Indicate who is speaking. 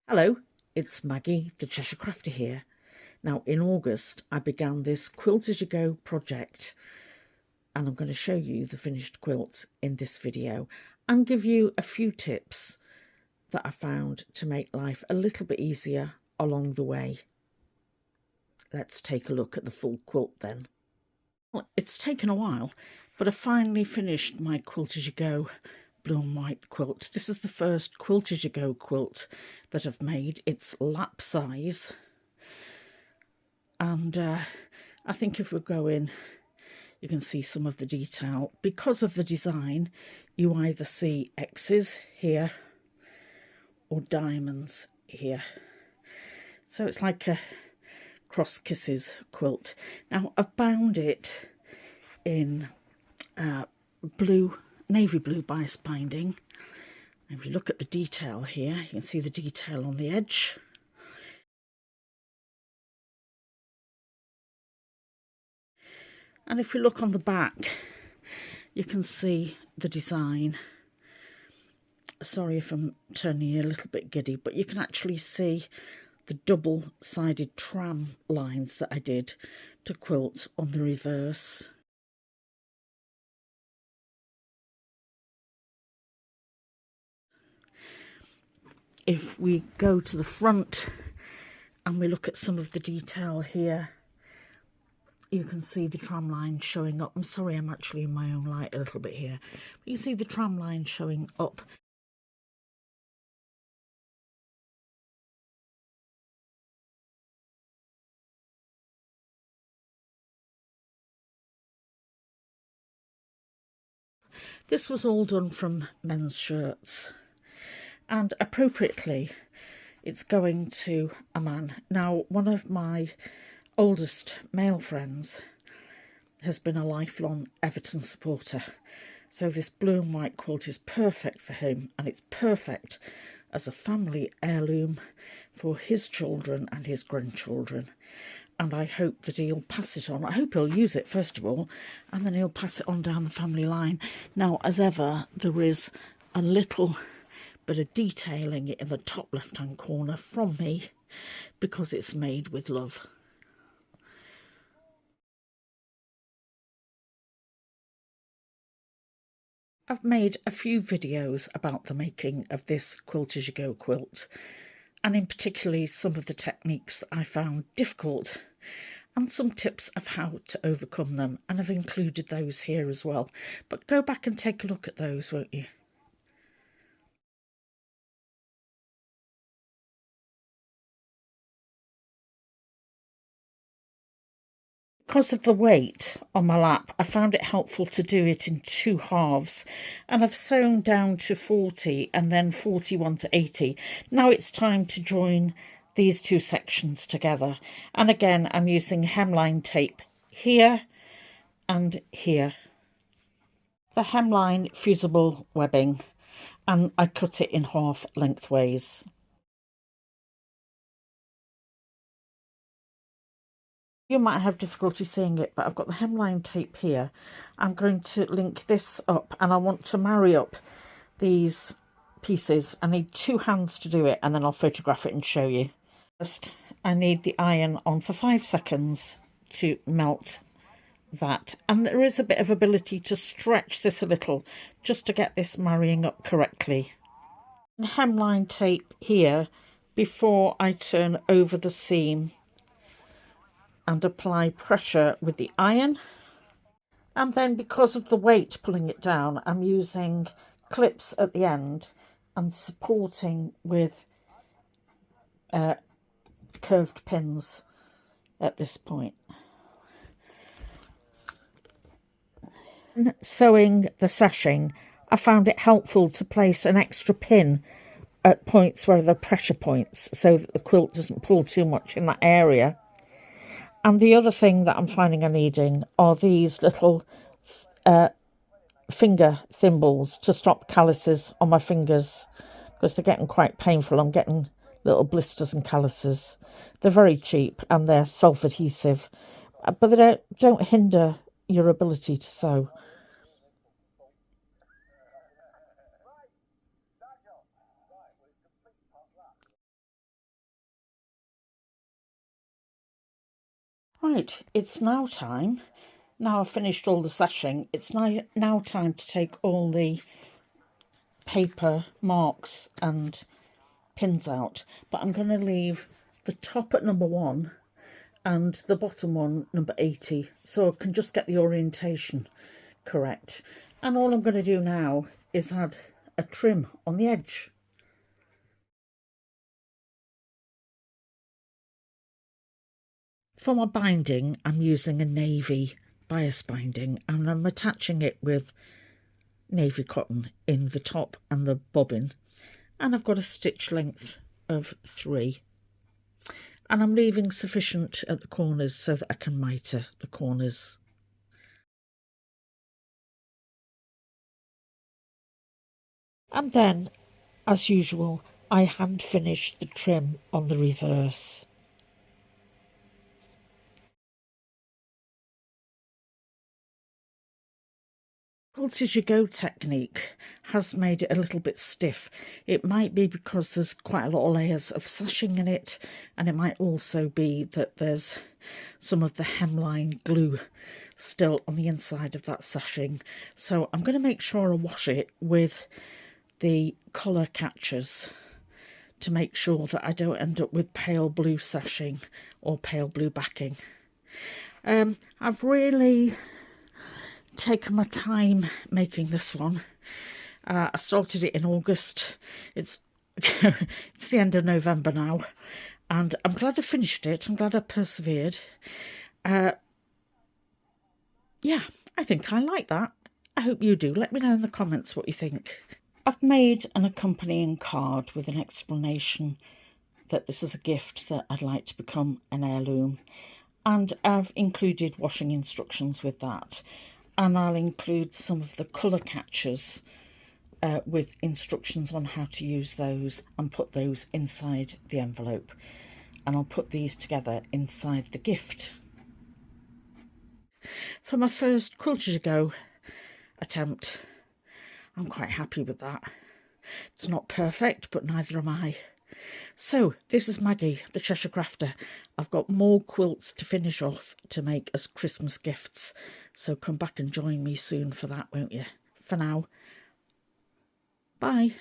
Speaker 1: Hello, it's Maggie, the Cheshire Crafter here. Now, in August, I began this Quilt As You Go project, and I'm going to show you the finished quilt in this video and give you a few tips that I found to make life a little bit easier along the way. Let's take a look at the full quilt then. Well, it's taken a while, but I finally finished my Quilt As You Go blue and white quilt. This is the first Quilt As You Go quilt that I've made. It's lap size, and I think if we go in, you can see some of the detail. Because of the design, you either see X's here or diamonds here, so it's like a cross kisses quilt. Now I've bound it in navy blue bias binding. If you look at the detail here, you can see the detail on the edge. And if we look on the back, you can see the design. Sorry if I'm turning you a little bit giddy, but you can actually see the double-sided tram lines that I did to quilt on the reverse. If we go to the front and we look at some of the detail here, you can see the tram line showing up. I'm sorry, I'm actually in my own light a little bit here. But you can see the tram line showing up. This was all done from men's shirts, and appropriately it's going to a man. Now, one of my oldest male friends has been a lifelong Everton supporter, so this blue and white quilt is perfect for him, and it's perfect as a family heirloom for his children and his grandchildren. And I hope that he'll pass it on. I hope he'll use it first of all, and then he'll pass it on down the family line. Now, as ever, there is a little bit of detailing in the top left-hand corner from me because it's made with love. I've made a few videos about the making of this Quilt As You Go quilt, and in particular some of the techniques that I found difficult and some tips of how to overcome them, and I've included those here as well. But go back and take a look at those, won't you? Because of the weight on my lap, I found it helpful to do it in two halves, and I've sewn down to 40 and then 41 to 80. Now it's time to join these two sections together, and again I'm using hemline tape here and here. The hemline fusible webbing, and I cut it in half lengthways. You might have difficulty seeing it, but I've got the hemline tape here. I'm going to link this up, and I want to marry up these pieces. I need two hands to do it, and then I'll photograph it and show you. First, I need the iron on for 5 seconds to melt that, and there is a bit of ability to stretch this a little just to get this marrying up correctly. Hemline tape here before I turn over the seam and apply pressure with the iron. And then, because of the weight pulling it down, I'm using clips at the end and supporting with curved pins at this point. Sewing the sashing, I found it helpful to place an extra pin at points where there are pressure points so that the quilt doesn't pull too much in that area. And the other thing that I'm finding I'm needing are these little finger thimbles to stop calluses on my fingers, because they're getting quite painful. I'm getting little blisters and calluses. They're very cheap and they're self-adhesive, but they don't hinder your ability to sew. Right, it's now time. Now I've finished all the sashing, it's now time to take all the paper marks and pins out. But I'm going to leave the top at number 1 and the bottom one number 80, so I can just get the orientation correct. And all I'm going to do now is add a trim on the edge. For my binding, I'm using a navy bias binding, and I'm attaching it with navy cotton in the top and the bobbin, and I've got a stitch length of 3, and I'm leaving sufficient at the corners so that I can mitre the corners. And then, as usual, I hand finished the trim on the reverse. Quilt as you go technique has made it a little bit stiff. It might be because there's quite a lot of layers of sashing in it, and it might also be that there's some of the hemline glue still on the inside of that sashing. So I'm going to make sure I wash it with the collar catchers to make sure that I don't end up with pale blue sashing or pale blue backing. I've really taken my time making this one. I started it in August. It's it's the end of November now, and I'm glad I finished it. I'm glad I persevered. Yeah, I think I like that. I hope you do. Let me know in the comments what you think. I've made an accompanying card with an explanation that this is a gift that I'd like to become an heirloom, and I've included washing instructions with that. And I'll include some of the colour catchers with instructions on how to use those, and put those inside the envelope. And I'll put these together inside the gift. For my first Quilt as you go attempt, I'm quite happy with that. It's not perfect, but neither am I. So, this is Maggie, the Cheshire Crafter. I've got more quilts to finish off to make as Christmas gifts, so come back and join me soon for that, won't you? For now, bye.